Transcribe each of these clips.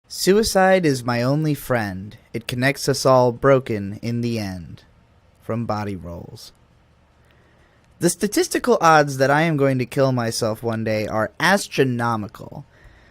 Suicide is my only friend. It connects us all broken in the end. From Body Rolls. The statistical odds that I am going to kill myself one day are astronomical.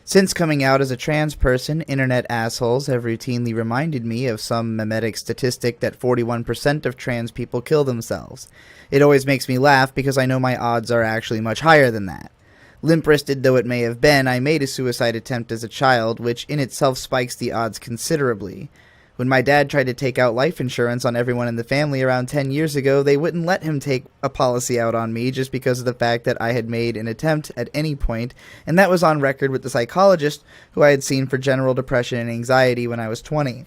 Since coming out as a trans person, internet assholes have routinely reminded me of some memetic statistic that 41% of trans people kill themselves. It always makes me laugh because I know my odds are actually much higher than that. Limp-wristed though it may have been, I made a suicide attempt as a child, which in itself spikes the odds considerably. When my dad tried to take out life insurance on everyone in the family around 10 years ago, they wouldn't let him take a policy out on me just because of the fact that I had made an attempt at any point, and that was on record with the psychologist who I had seen for general depression and anxiety when I was 20.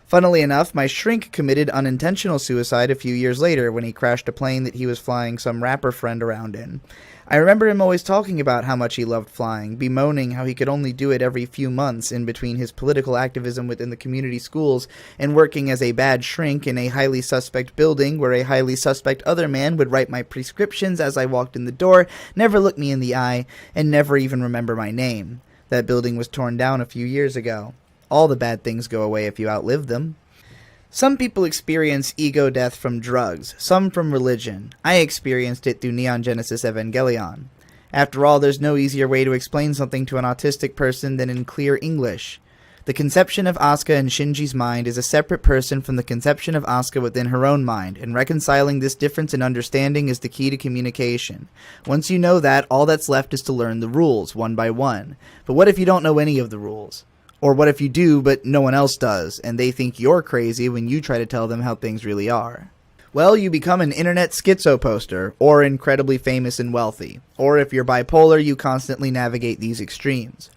Funnily enough, my shrink committed unintentional suicide a few years later when he crashed a plane that he was flying some rapper friend around in. I remember him always talking about how much he loved flying, bemoaning how he could only do it every few months in between his political activism within the community schools and working as a bad shrink in a highly suspect building where a highly suspect other man would write my prescriptions as I walked in the door, never look me in the eye, and never even remember my name. That building was torn down a few years ago. All the bad things go away if you outlive them. Some people experience ego death from drugs, some from religion. I experienced it through Neon Genesis Evangelion. After all, there's no easier way to explain something to an autistic person than in clear English. The conception of Asuka in Shinji's mind is a separate person from the conception of Asuka within her own mind, and reconciling this difference in understanding is the key to communication. Once you know that, all that's left is to learn the rules, one by one. But what if you don't know any of the rules? Or what if you do, but no one else does, and they think you're crazy when you try to tell them how things really are? Well, you become an internet schizo poster, or incredibly famous and wealthy. Or if you're bipolar, you constantly navigate these extremes.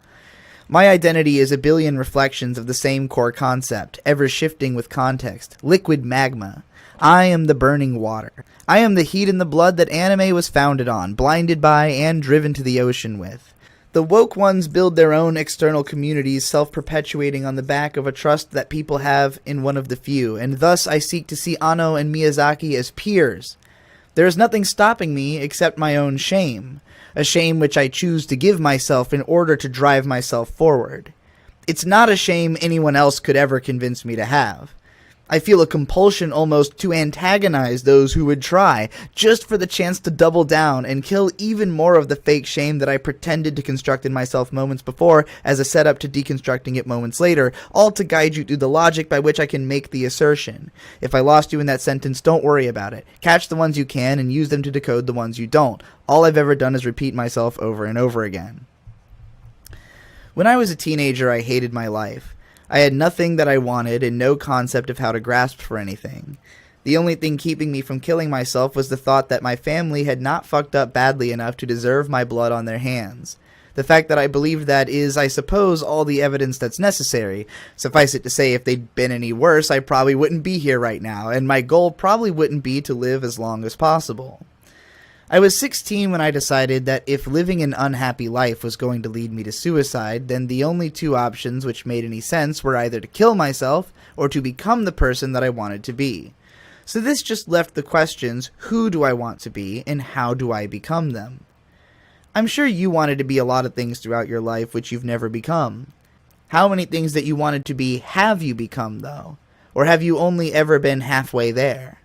My identity is a billion reflections of the same core concept, ever shifting with context. Liquid magma. I am the burning water. I am the heat in the blood that anime was founded on, blinded by, and driven to the ocean with. The woke ones build their own external communities, self-perpetuating on the back of a trust that people have in one of the few, and thus I seek to see Anno and Miyazaki as peers. There is nothing stopping me except my own shame, a shame which I choose to give myself in order to drive myself forward. It's not a shame anyone else could ever convince me to have. I feel a compulsion almost to antagonize those who would try, just for the chance to double down and kill even more of the fake shame that I pretended to construct in myself moments before as a setup to deconstructing it moments later, all to guide you through the logic by which I can make the assertion. If I lost you in that sentence, don't worry about it. Catch the ones you can and use them to decode the ones you don't. All I've ever done is repeat myself over and over again. When I was a teenager, I hated my life. I had nothing that I wanted and no concept of how to grasp for anything. The only thing keeping me from killing myself was the thought that my family had not fucked up badly enough to deserve my blood on their hands. The fact that I believed that is, I suppose, all the evidence that's necessary. Suffice it to say, if they'd been any worse, I probably wouldn't be here right now, and my goal probably wouldn't be to live as long as possible. I was 16 when I decided that if living an unhappy life was going to lead me to suicide, then the only two options which made any sense were either to kill myself or to become the person that I wanted to be. So this just left the questions, who do I want to be and how do I become them? I'm sure you wanted to be a lot of things throughout your life which you've never become. How many things that you wanted to be have you become, though? Or have you only ever been halfway there?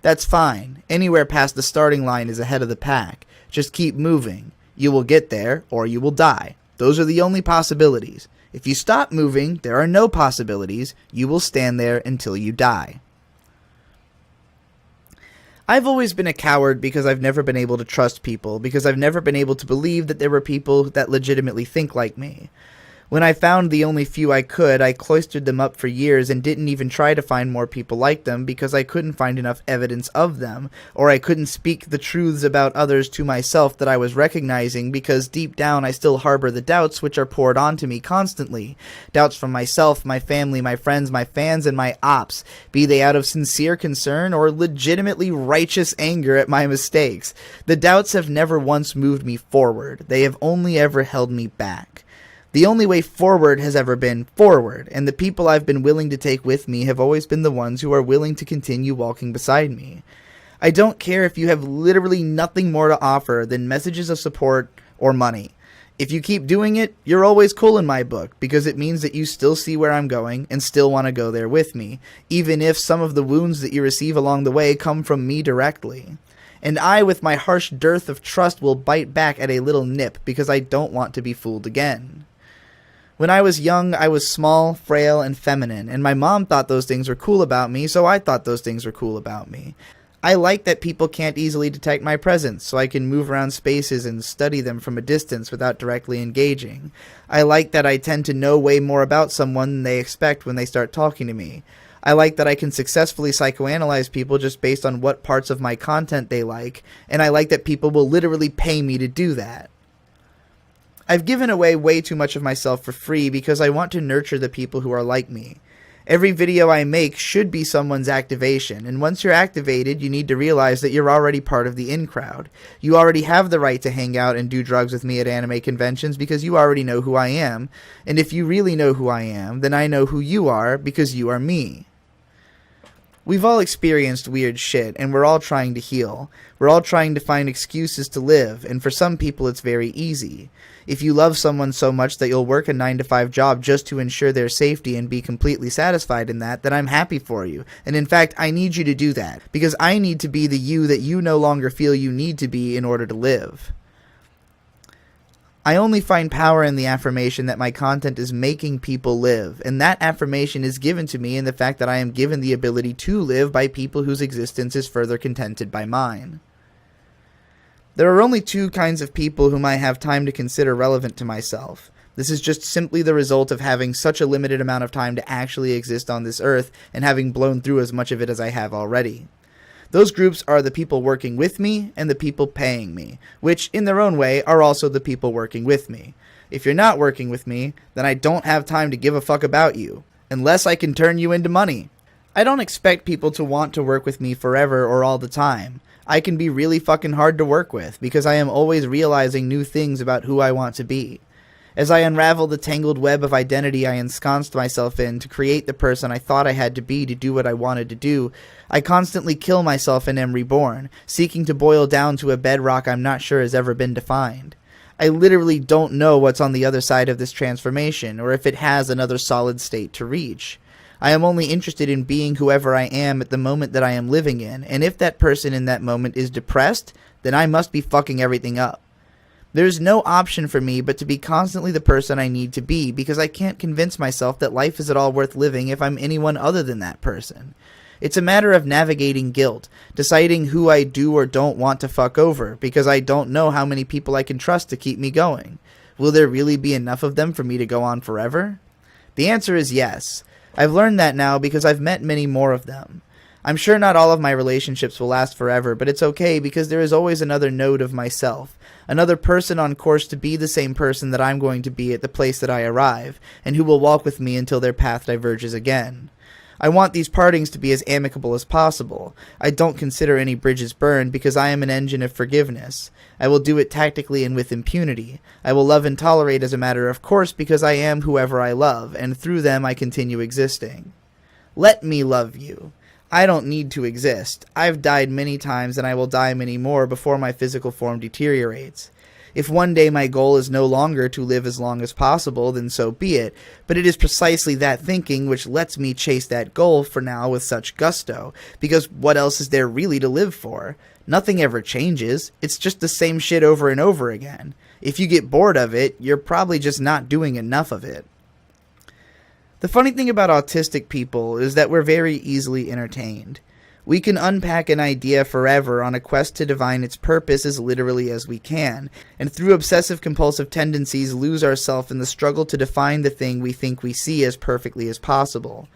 That's fine. Anywhere past the starting line is ahead of the pack. Just keep moving. You will get there, or you will die. Those are the only possibilities. If you stop moving, there are no possibilities. You will stand there until you die. I've always been a coward because I've never been able to trust people, because I've never been able to believe that there were people that legitimately think like me. When I found the only few I could, I cloistered them up for years and didn't even try to find more people like them because I couldn't find enough evidence of them, or I couldn't speak the truths about others to myself that I was recognizing because deep down I still harbor the doubts which are poured onto me constantly. Doubts from myself, my family, my friends, my fans, and my ops, be they out of sincere concern or legitimately righteous anger at my mistakes. The doubts have never once moved me forward. They have only ever held me back. The only way forward has ever been forward, and the people I've been willing to take with me have always been the ones who are willing to continue walking beside me. I don't care if you have literally nothing more to offer than messages of support or money. If you keep doing it, you're always cool in my book, because it means that you still see where I'm going and still want to go there with me, even if some of the wounds that you receive along the way come from me directly. And I, with my harsh dearth of trust, will bite back at a little nip, because I don't want to be fooled again. When I was young, I was small, frail, and feminine, and my mom thought those things were cool about me, so I thought those things were cool about me. I like that people can't easily detect my presence, so I can move around spaces and study them from a distance without directly engaging. I like that I tend to know way more about someone than they expect when they start talking to me. I like that I can successfully psychoanalyze people just based on what parts of my content they like, and I like that people will literally pay me to do that. I've given away way too much of myself for free because I want to nurture the people who are like me. Every video I make should be someone's activation, and once you're activated, you need to realize that you're already part of the in-crowd. You already have the right to hang out and do drugs with me at anime conventions because you already know who I am, and if you really know who I am, then I know who you are because you are me. We've all experienced weird shit, and we're all trying to heal. We're all trying to find excuses to live, and for some people it's very easy. If you love someone so much that you'll work a 9-to-5 job just to ensure their safety and be completely satisfied in that, then I'm happy for you. And in fact, I need you to do that, because I need to be the you that you no longer feel you need to be in order to live. I only find power in the affirmation that my content is making people live, and that affirmation is given to me in the fact that I am given the ability to live by people whose existence is further contented by mine. There are only two kinds of people whom I have time to consider relevant to myself. This is just simply the result of having such a limited amount of time to actually exist on this earth and having blown through as much of it as I have already. Those groups are the people working with me and the people paying me, which in their own way are also the people working with me. If you're not working with me, then I don't have time to give a fuck about you, unless I can turn you into money. I don't expect people to want to work with me forever or all the time. I can be really fucking hard to work with because I am always realizing new things about who I want to be. As I unravel the tangled web of identity I ensconced myself in to create the person I thought I had to be to do what I wanted to do, I constantly kill myself and am reborn, seeking to boil down to a bedrock I'm not sure has ever been defined. I literally don't know what's on the other side of this transformation, or if it has another solid state to reach. I am only interested in being whoever I am at the moment that I am living in, and if that person in that moment is depressed, then I must be fucking everything up. There's no option for me but to be constantly the person I need to be, because I can't convince myself that life is at all worth living if I'm anyone other than that person. It's a matter of navigating guilt, deciding who I do or don't want to fuck over, because I don't know how many people I can trust to keep me going. Will there really be enough of them for me to go on forever? The answer is yes. I've learned that now because I've met many more of them. I'm sure not all of my relationships will last forever, but it's okay because there is always another node of myself, another person on course to be the same person that I'm going to be at the place that I arrive, and who will walk with me until their path diverges again. I want these partings to be as amicable as possible. I don't consider any bridges burned because I am an engine of forgiveness. I will do it tactically and with impunity. I will love and tolerate as a matter of course because I am whoever I love, and through them I continue existing. Let me love you. I don't need to exist. I've died many times and I will die many more before my physical form deteriorates. If one day my goal is no longer to live as long as possible, then so be it, but it is precisely that thinking which lets me chase that goal for now with such gusto, because what else is there really to live for? Nothing ever changes, it's just the same shit over and over again. If you get bored of it, you're probably just not doing enough of it. The funny thing about autistic people is that we're very easily entertained. We can unpack an idea forever on a quest to divine its purpose as literally as we can, and through obsessive-compulsive tendencies lose ourselves in the struggle to define the thing we think we see as perfectly as possible.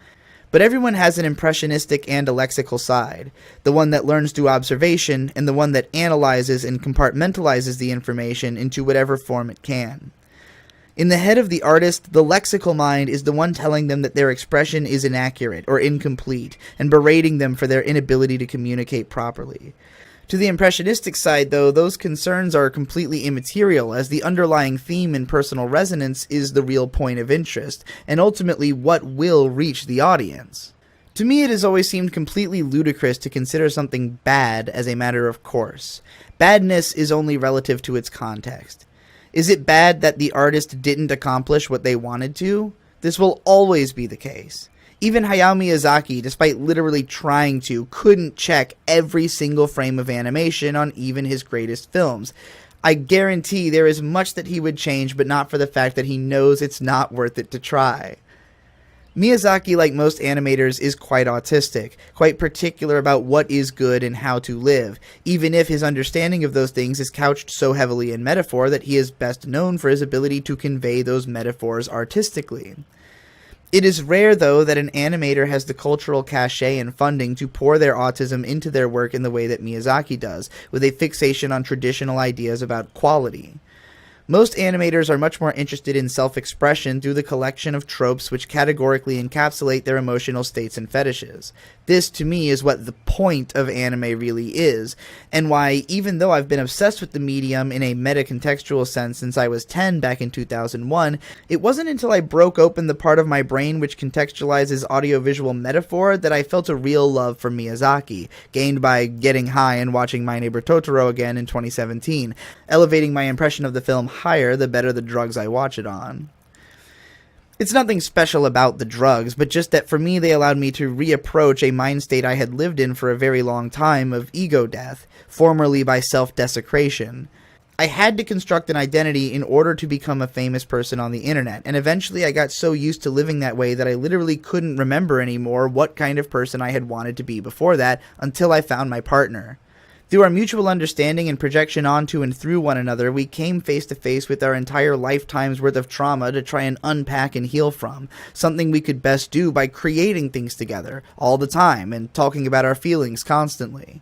But everyone has an impressionistic and a lexical side, the one that learns through observation, and the one that analyzes and compartmentalizes the information into whatever form it can. In the head of the artist, the lexical mind is the one telling them that their expression is inaccurate or incomplete, and berating them for their inability to communicate properly. To the impressionistic side, though, those concerns are completely immaterial, as the underlying theme and personal resonance is the real point of interest, and ultimately what will reach the audience. To me, it has always seemed completely ludicrous to consider something bad as a matter of course. Badness is only relative to its context. Is it bad that the artist didn't accomplish what they wanted to? This will always be the case. Even Hayao Miyazaki, despite literally trying to, couldn't check every single frame of animation on even his greatest films. I guarantee there is much that he would change, but not for the fact that he knows it's not worth it to try. Miyazaki, like most animators, is quite autistic, quite particular about what is good and how to live, even if his understanding of those things is couched so heavily in metaphor that he is best known for his ability to convey those metaphors artistically. It is rare, though, that an animator has the cultural cachet and funding to pour their autism into their work in the way that Miyazaki does, with a fixation on traditional ideas about quality. Most animators are much more interested in self-expression through the collection of tropes which categorically encapsulate their emotional states and fetishes. This, to me, is what the point of anime really is, and why, even though I've been obsessed with the medium in a meta-contextual sense since I was 10 back in 2001, it wasn't until I broke open the part of my brain which contextualizes audiovisual metaphor that I felt a real love for Miyazaki, gained by getting high and watching My Neighbor Totoro again in 2017, elevating my impression of the film higher the better the drugs I watch it on. It's nothing special about the drugs, but just that for me they allowed me to reapproach a mind state I had lived in for a very long time of ego death, formerly by self-desecration. I had to construct an identity in order to become a famous person on the internet, and eventually I got so used to living that way that I literally couldn't remember anymore what kind of person I had wanted to be before that until I found my partner. Through our mutual understanding and projection onto and through one another, we came face to face with our entire lifetime's worth of trauma to try and unpack and heal from, something we could best do by creating things together, all the time, and talking about our feelings constantly.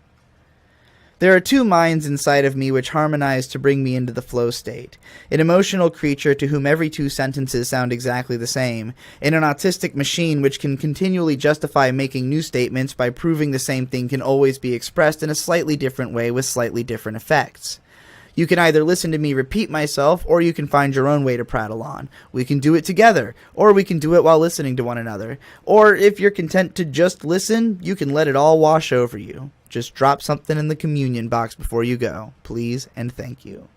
There are two minds inside of me which harmonize to bring me into the flow state. An emotional creature to whom every two sentences sound exactly the same, and an autistic machine which can continually justify making new statements by proving the same thing can always be expressed in a slightly different way with slightly different effects. You can either listen to me repeat myself, or you can find your own way to prattle on. We can do it together, or we can do it while listening to one another. Or if you're content to just listen, you can let it all wash over you. Just drop something in the communion box before you go, please and thank you.